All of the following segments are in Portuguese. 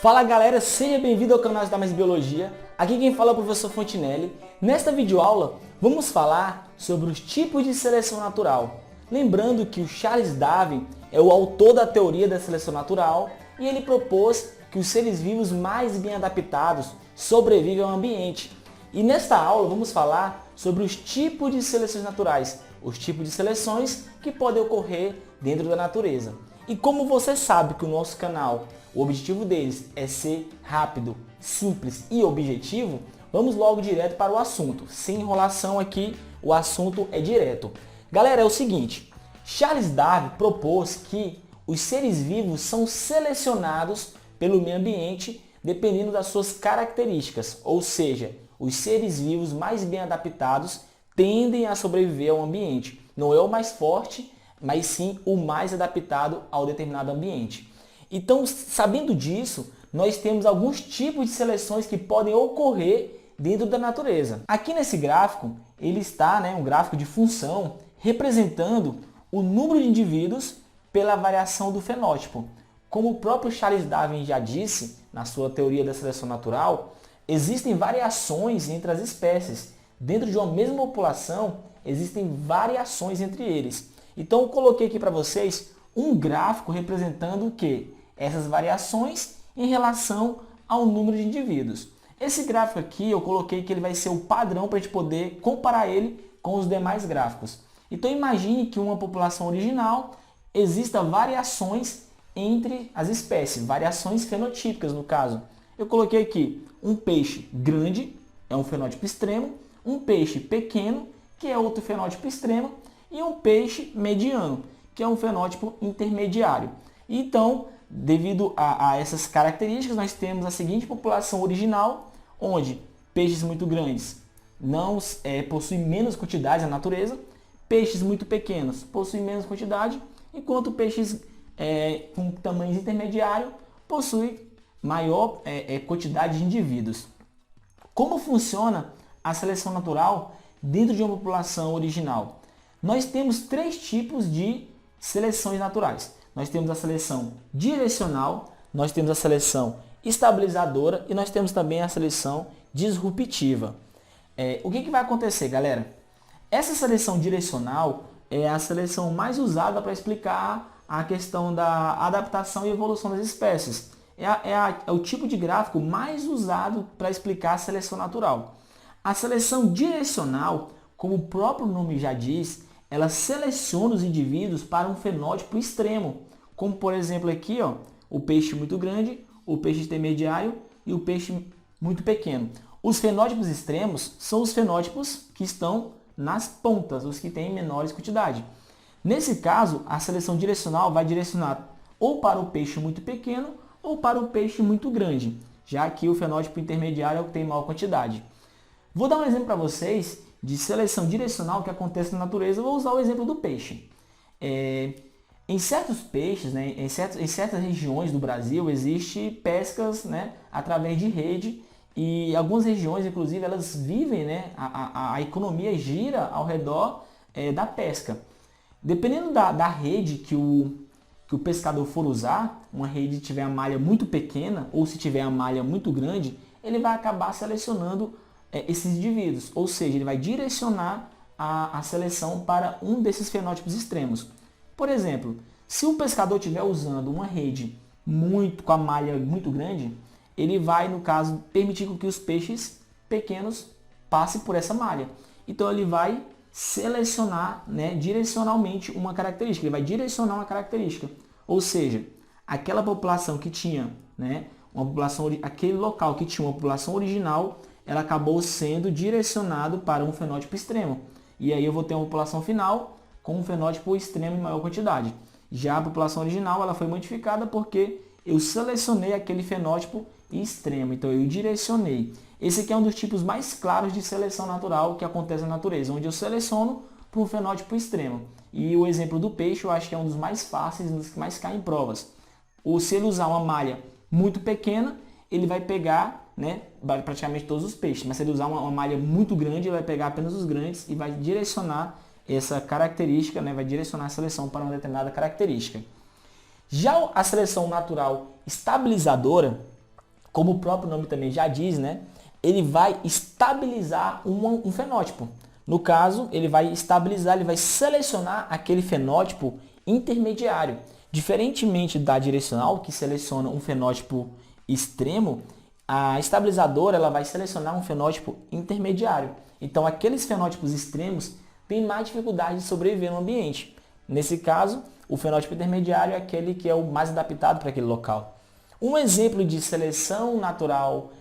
Fala galera, seja bem-vindo ao canal da Mais Biologia. Aqui quem fala é o professor Fontinelli. Nesta videoaula vamos falar sobre os tipos de seleção natural. Lembrando que o Charles Darwin é o autor da teoria da seleção natural e ele propôs que os seres vivos mais bem adaptados sobrevivem ao ambiente. E nesta aula vamos falar sobre os tipos de seleções naturais, os tipos de seleções que podem ocorrer dentro da natureza. E como você sabe que o nosso canal, o objetivo deles é ser rápido, simples e objetivo, vamos logo direto para o assunto. Sem enrolação aqui, o assunto é direto. Galera, é o seguinte, Charles Darwin propôs que os seres vivos são selecionados pelo meio ambiente dependendo das suas características, ou seja, os seres vivos mais bem adaptados tendem a sobreviver ao ambiente. Não é o mais forte, mas sim o mais adaptado ao determinado ambiente. Então, sabendo disso, nós temos alguns tipos de seleções que podem ocorrer dentro da natureza. Aqui nesse gráfico, ele está, um gráfico de função, representando o número de indivíduos pela variação do fenótipo. Como o próprio Charles Darwin já disse, na sua teoria da seleção natural, existem variações entre as espécies. Dentro de uma mesma população, existem variações entre eles. Então, eu coloquei aqui para vocês um gráfico representando o quê? Essas variações em relação ao número de indivíduos. Esse gráfico aqui, eu coloquei que ele vai ser o padrão para a gente poder comparar ele com os demais gráficos. Então, imagine que uma população original exista variações entre as espécies, variações fenotípicas no caso. Eu coloquei aqui um peixe grande, é um fenótipo extremo, um peixe pequeno, que é outro fenótipo extremo, e um peixe mediano, que é um fenótipo intermediário. Então, devido a essas características, nós temos a seguinte população original, onde peixes muito grandes não possuem menos quantidade na natureza, peixes muito pequenos possuem menos quantidade, enquanto peixes com tamanhos intermediário possuem maior quantidade de indivíduos. Como funciona a seleção natural dentro de uma população original? Nós temos três tipos de seleções naturais. Nós temos a seleção direcional, nós temos a seleção estabilizadora e nós temos também a seleção disruptiva. O que vai acontecer, galera? Essa seleção direcional é a seleção mais usada para explicar a questão da adaptação e evolução das espécies. É o tipo de gráfico mais usado para explicar a seleção natural. A seleção direcional, como o próprio nome já diz, ela seleciona os indivíduos para um fenótipo extremo, como por exemplo aqui, o peixe muito grande, o peixe intermediário e o peixe muito pequeno. Os fenótipos extremos são os fenótipos que estão nas pontas, os que têm menores quantidade. Nesse caso, a seleção direcional vai direcionar ou para o peixe muito pequeno ou para o peixe muito grande, já que o fenótipo intermediário é o que tem maior quantidade. Vou dar um exemplo para vocês de seleção direcional que acontece na natureza. Eu vou usar o exemplo do peixe. Em certos peixes, em certas regiões do Brasil, existe pescas através de rede e algumas regiões, inclusive, elas vivem, a economia gira ao redor da pesca. Dependendo da rede que o pescador for usar, uma rede tiver a malha muito pequena ou se tiver a malha muito grande, ele vai acabar selecionando esses indivíduos, ou seja, ele vai direcionar a seleção para um desses fenótipos extremos. Por exemplo, se o pescador estiver usando uma rede com a malha muito grande, ele vai, no caso, permitir que os peixes pequenos passem por essa malha. Então ele vai selecionar direcionalmente uma característica, ele vai direcionar uma característica. Ou seja, aquela população que tinha, aquele local que tinha uma população original, ela acabou sendo direcionado para um fenótipo extremo. E aí eu vou ter uma população final com um fenótipo extremo em maior quantidade. Já a população original ela foi modificada porque eu selecionei aquele fenótipo extremo. Então eu direcionei. Esse aqui é um dos tipos mais claros de seleção natural que acontece na natureza, onde eu seleciono para um fenótipo extremo. E o exemplo do peixe eu acho que é um dos mais fáceis, um dos que mais caem em provas. Ou se ele usar uma malha muito pequena, ele vai pegar praticamente todos os peixes, mas se ele usar uma malha muito grande, ele vai pegar apenas os grandes e vai direcionar essa característica, vai direcionar a seleção para uma determinada característica. Já a seleção natural estabilizadora, Como o próprio nome também já diz, né? Ele vai estabilizar um fenótipo. No caso, ele vai estabilizar, ele vai selecionar aquele fenótipo intermediário. Diferentemente da direcional, que seleciona um fenótipo extremo, a estabilizadora ela vai selecionar um fenótipo intermediário. Então, aqueles fenótipos extremos têm mais dificuldade de sobreviver no ambiente. Nesse caso, o fenótipo intermediário é aquele que é o mais adaptado para aquele local. Um exemplo de seleção natural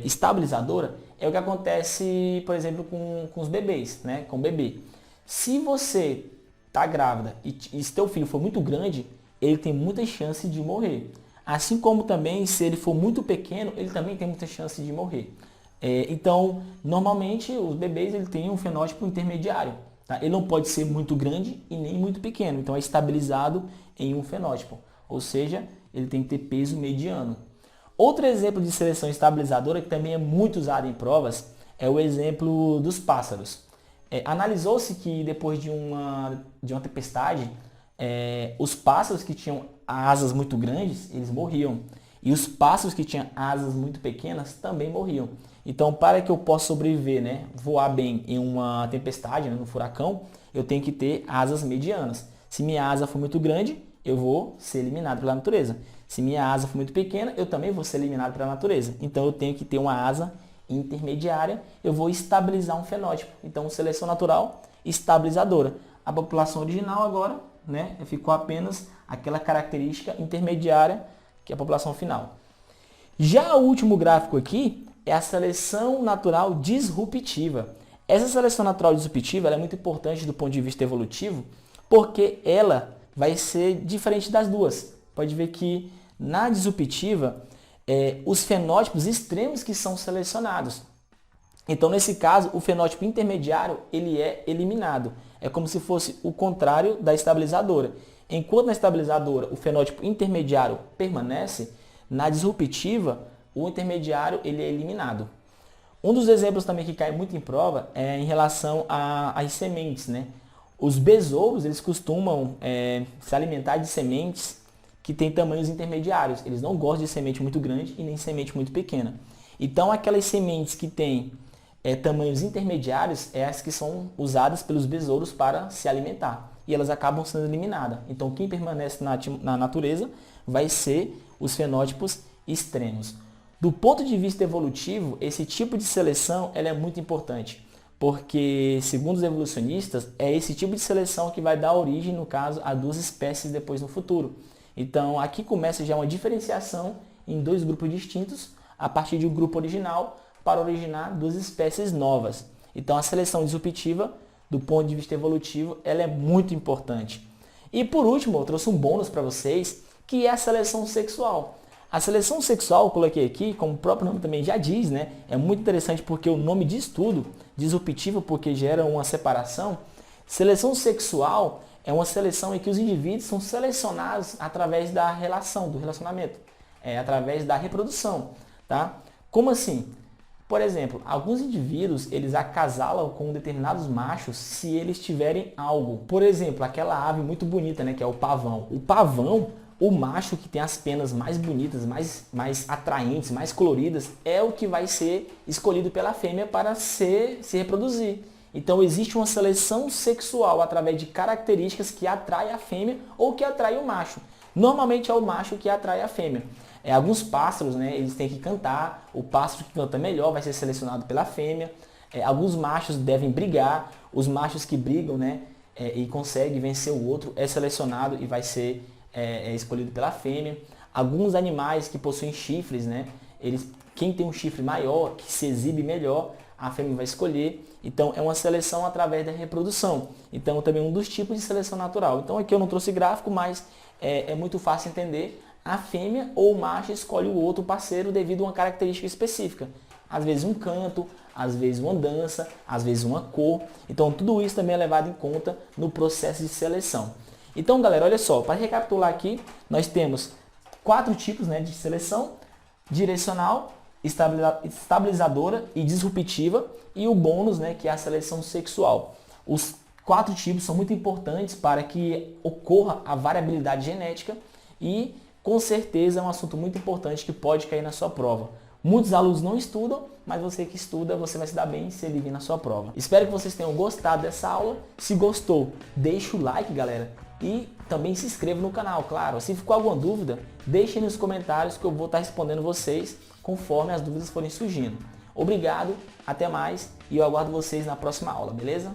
estabilizadora é o que acontece, por exemplo, com os bebês, né? Com o bebê. Se você está grávida e se teu filho for muito grande, ele tem muita chance de morrer. Assim como também, se ele for muito pequeno, ele também tem muita chance de morrer. Então, normalmente, os bebês ele têm um fenótipo intermediário. Tá? Ele não pode ser muito grande e nem muito pequeno. Então, é estabilizado em um fenótipo. Ou seja, ele tem que ter peso mediano. Outro exemplo de seleção estabilizadora, que também é muito usado em provas, é o exemplo dos pássaros. Analisou-se que depois de uma tempestade, os pássaros que tinham asas muito grandes, eles morriam. E os pássaros que tinham asas muito pequenas também morriam. Então, para que eu possa sobreviver, né, voar bem em uma tempestade, né, no furacão, eu tenho que ter asas medianas. Se minha asa for muito grande, eu vou ser eliminado pela natureza. Se minha asa for muito pequena, eu também vou ser eliminado pela natureza. Então, eu tenho que ter uma asa intermediária, eu vou estabilizar um fenótipo. Então, seleção natural estabilizadora. A população original agora, né, ficou apenas aquela característica intermediária, que é a população final. Já o último gráfico aqui é a seleção natural disruptiva. Essa seleção natural disruptiva ela é muito importante do ponto de vista evolutivo, porque ela vai ser diferente das duas. Pode ver que na disruptiva, os fenótipos extremos que são selecionados. Então, nesse caso, o fenótipo intermediário ele é eliminado. É como se fosse o contrário da estabilizadora. Enquanto na estabilizadora o fenótipo intermediário permanece, na disruptiva o intermediário ele é eliminado. Um dos exemplos também que cai muito em prova é em relação às sementes, né? Os besouros eles costumam se alimentar de sementes que têm tamanhos intermediários. Eles não gostam de semente muito grande e nem semente muito pequena. Então, aquelas sementes que têm tamanhos intermediários é as que são usadas pelos besouros para se alimentar. E elas acabam sendo eliminadas. Então, quem permanece na natureza vai ser os fenótipos extremos. Do ponto de vista evolutivo, esse tipo de seleção ela é muito importante. Porque, segundo os evolucionistas, é esse tipo de seleção que vai dar origem, no caso, a duas espécies depois no futuro. Então, aqui começa já uma diferenciação em dois grupos distintos, a partir de um grupo original, para originar duas espécies novas. Então, a seleção disruptiva, do ponto de vista evolutivo, ela é muito importante. E, por último, eu trouxe um bônus para vocês, que é a seleção sexual. A seleção sexual, eu coloquei aqui, como o próprio nome também já diz, né? É muito interessante porque o nome diz tudo, disruptiva porque gera uma separação. Seleção sexual é uma seleção em que os indivíduos são selecionados através da relação, do relacionamento, através da reprodução, tá? Como assim? Por exemplo, alguns indivíduos, eles acasalam com determinados machos se eles tiverem algo. Por exemplo, aquela ave muito bonita, né, que é o pavão. O pavão, o macho que tem as penas mais bonitas, mais atraentes, mais coloridas, é o que vai ser escolhido pela fêmea para se reproduzir. Então existe uma seleção sexual através de características que atrai a fêmea ou que atrai o macho. Normalmente é o macho que atrai a fêmea. Alguns pássaros, né, eles têm que cantar, o pássaro que canta melhor vai ser selecionado pela fêmea. Alguns machos devem brigar, os machos que brigam, né, e conseguem vencer o outro é selecionado e vai ser escolhido pela fêmea. Alguns animais que possuem chifres, né, quem tem um chifre maior, que se exibe melhor, a fêmea vai escolher. Então é uma seleção através da reprodução. Então também um dos tipos de seleção natural. Então aqui eu não trouxe gráfico, mas é muito fácil entender. A fêmea ou o macho escolhe o outro parceiro devido a uma característica específica. Às vezes um canto, às vezes uma dança, às vezes uma cor. Então tudo isso também é levado em conta no processo de seleção. Então galera, olha só, para recapitular aqui, nós temos 4 tipos, né, de seleção: direcional, estabilizadora e disruptiva, e o bônus, né, que é a seleção sexual. Os 4 tipos são muito importantes para que ocorra a variabilidade genética e com certeza é um assunto muito importante que pode cair na sua prova. Muitos alunos não estudam, mas você que estuda, você vai se dar bem se ele vir na sua prova. Espero que vocês tenham gostado dessa aula. Se gostou, deixa o like, galera. E também se inscreva no canal, claro. Se ficou alguma dúvida, deixem nos comentários que eu vou estar respondendo vocês conforme as dúvidas forem surgindo. Obrigado, até mais e eu aguardo vocês na próxima aula, beleza?